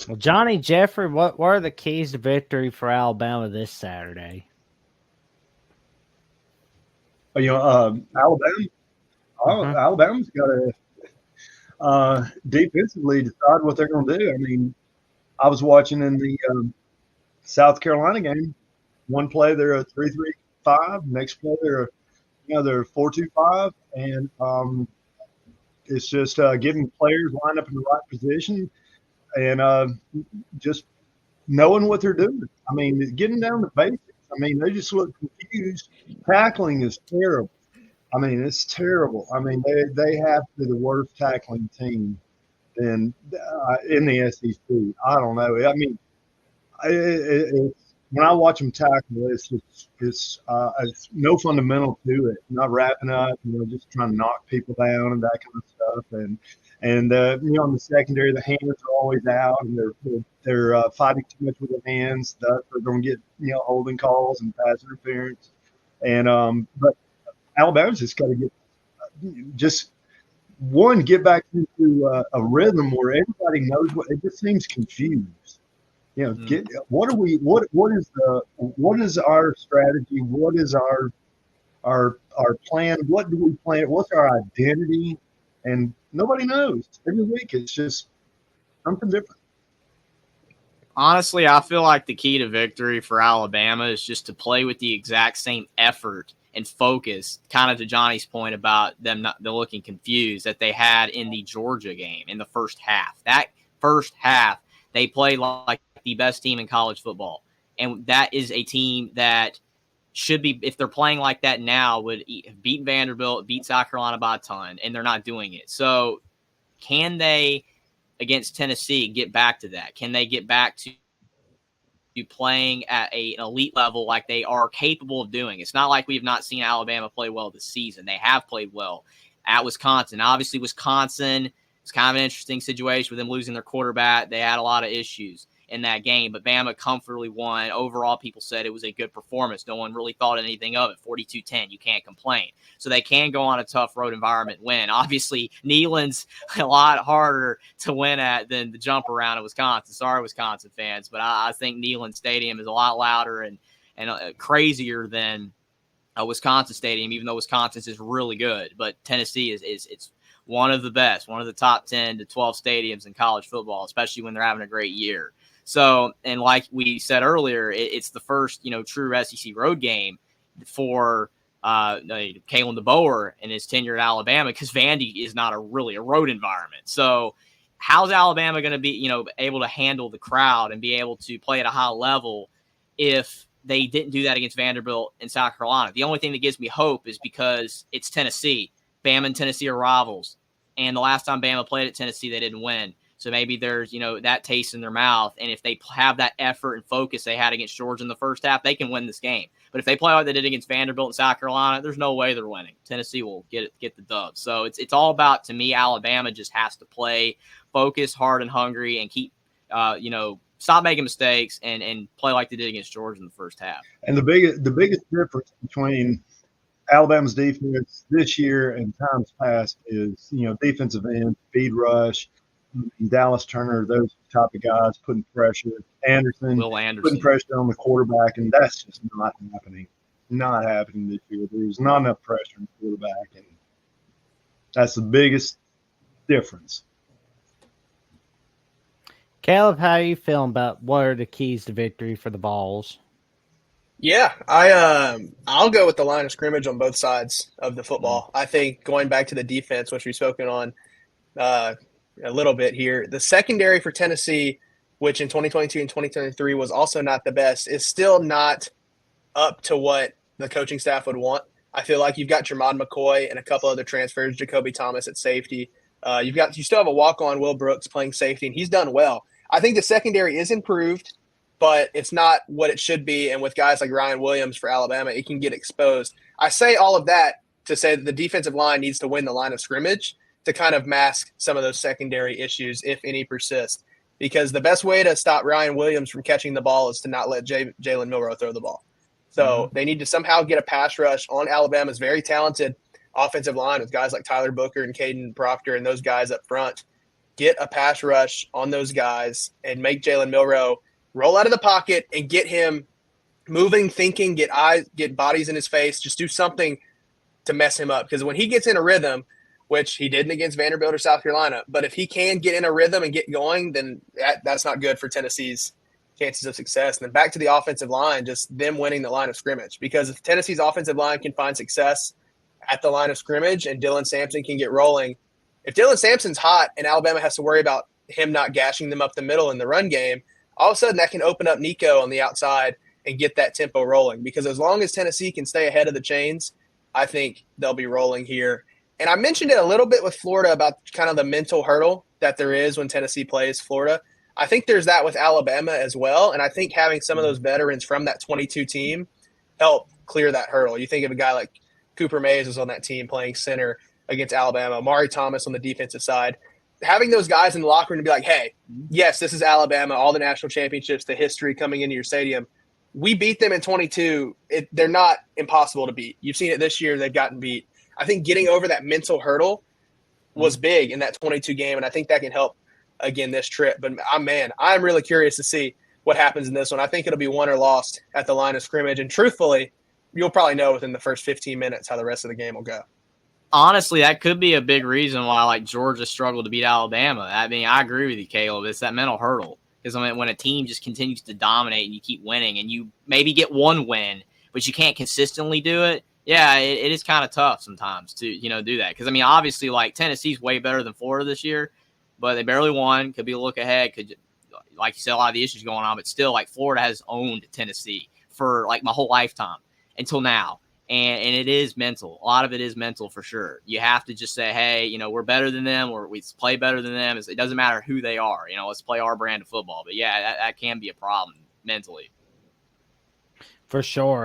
Well, Johnny Jeffrey, what are the keys to victory for Alabama this Saturday? Alabama. Uh-huh. Alabama's got to defensively decide what they're going to do. I mean, I was watching in the South Carolina game. One play they're a 3-3-5. Next play they're 4-2-5, and it's just getting players lined up in the right position and just knowing what they're doing. I mean, getting down to basics. I mean, they just look confused. Tackling is terrible. I mean, it's terrible. I mean, they have to be the worst tackling team in the SEC. I don't know. I mean, when I watch them tackle, it's no fundamental to it. Not wrapping up, just trying to knock people down and that kind of stuff. And in the secondary, the hands are always out, and they're fighting too much with their hands. Thus, they're going to get holding calls and pass interference. And but Alabama's just got to just get back into a rhythm where everybody knows what. It just seems confused. What is our strategy? What is our plan? What do we plan? What's our identity? And nobody knows. Every week it's just something different. Honestly, I feel like the key to victory for Alabama is just to play with the exact same effort and focus, kind of to Johnny's point about they're looking confused, that they had in the Georgia game in the first half. That first half, they played like the best team in college football. And that is a team that should be, if they're playing like that now, would beat Vanderbilt, beat South Carolina by a ton, and they're not doing it. So can they, against Tennessee, get back to that? Can they get back to playing at an elite level like they are capable of doing? It's not like we have not seen Alabama play well this season. They have played well at Wisconsin. Obviously, Wisconsin is kind of an interesting situation with them losing their quarterback. They had a lot of issues in that game, but Bama comfortably won. Overall, people said it was a good performance. No one really thought anything of it. 42-10, you can't complain. So they can go on a tough road environment win. Obviously, Neyland's a lot harder to win at than the jump around at Wisconsin. Sorry, Wisconsin fans, but I think Neyland Stadium is a lot louder and crazier than Wisconsin Stadium, even though Wisconsin's is really good. But Tennessee is it's one of the best, one of the top 10 to 12 stadiums in college football, especially when they're having a great year. So, and like we said earlier, it's the first, true SEC road game for Kalen DeBoer in his tenure at Alabama, because Vandy is not really a road environment. So how's Alabama going to be, able to handle the crowd and be able to play at a high level if they didn't do that against Vanderbilt and South Carolina? The only thing that gives me hope is because it's Tennessee. Bama and Tennessee are rivals. And the last time Bama played at Tennessee, they didn't win. So maybe there's, that taste in their mouth. And if they have that effort and focus they had against Georgia in the first half, they can win this game. But if they play like they did against Vanderbilt and South Carolina, there's no way they're winning. Tennessee will get the dub. So it's all about, to me, Alabama just has to play, focus, hard and hungry, and keep, stop making mistakes and play like they did against Georgia in the first half. And the biggest difference between Alabama's defense this year and times past is, defensive end, speed rush. Dallas Turner, those type of guys putting pressure. Will Anderson putting pressure on the quarterback, and that's just not happening. Not happening this year. There's not enough pressure on the quarterback, and that's the biggest difference. Caleb, how are you feeling about what are the keys to victory for the Vols? Yeah, I'll go with the line of scrimmage on both sides of the football. I think going back to the defense, which we've spoken on a little bit here, the secondary for Tennessee, which in 2022 and 2023 was also not the best, is still not up to what the coaching staff would want. I feel like you've got Jermon McCoy and a couple other transfers, Jacoby Thomas at safety. You still have a walk-on, Will Brooks, playing safety, and he's done well. I think the secondary is improved, but it's not what it should be. And with guys like Ryan Williams for Alabama, it can get exposed. I say all of that to say that the defensive line needs to win the line of scrimmage to kind of mask some of those secondary issues, if any persist. Because the best way to stop Ryan Williams from catching the ball is to not let Jalen Milroe throw the ball. So they need to somehow get a pass rush on Alabama's very talented offensive line with guys like Tyler Booker and Caden Proctor and those guys up front. get a pass rush on those guys and make Jalen Milroe roll out of the pocket and get him moving, thinking, get bodies in his face, just do something to mess him up. Because when he gets in a rhythm, which he didn't against Vanderbilt or South Carolina, but if he can get in a rhythm and get going, then that's not good for Tennessee's chances of success. And then back to the offensive line, just them winning the line of scrimmage. Because if Tennessee's offensive line can find success at the line of scrimmage and Dylan Sampson can get rolling, if Dylan Sampson's hot and Alabama has to worry about him not gashing them up the middle in the run game, all of a sudden that can open up Nico on the outside and get that tempo rolling. Because as long as Tennessee can stay ahead of the chains, I think they'll be rolling here. And I mentioned it a little bit with Florida about kind of the mental hurdle that there is when Tennessee plays Florida. I think there's that with Alabama as well. And I think having some of those veterans from that 22 team help clear that hurdle. You think of a guy like Cooper Mays was on that team playing center against Alabama, Amari Thomas on the defensive side. Having those guys in the locker room to be like, hey, yes, this is Alabama, all the national championships, the history coming into your stadium. We beat them in 22. They're not impossible to beat. You've seen it this year. They've gotten beat. I think getting over that mental hurdle was big in that 22 game, and I think that can help again this trip. But, I'm really curious to see what happens in this one. I think it'll be won or lost at the line of scrimmage. And truthfully, you'll probably know within the first 15 minutes how the rest of the game will go. Honestly, that could be a big reason why like Georgia struggled to beat Alabama. I mean, I agree with you, Caleb. It's that mental hurdle. Because when a team just continues to dominate and you keep winning and you maybe get one win, but you can't consistently do it, yeah, it is kind of tough sometimes to, do that. Because, I mean, obviously, like, Tennessee's way better than Florida this year, but they barely won. Could be a look ahead. Could, like you said, a lot of the issues going on. But still, like, Florida has owned Tennessee for, like, my whole lifetime until now. And it is mental. A lot of it is mental for sure. You have to just say, hey, we're better than them or we play better than them. It doesn't matter who they are. Let's play our brand of football. But, yeah, that can be a problem mentally. For sure.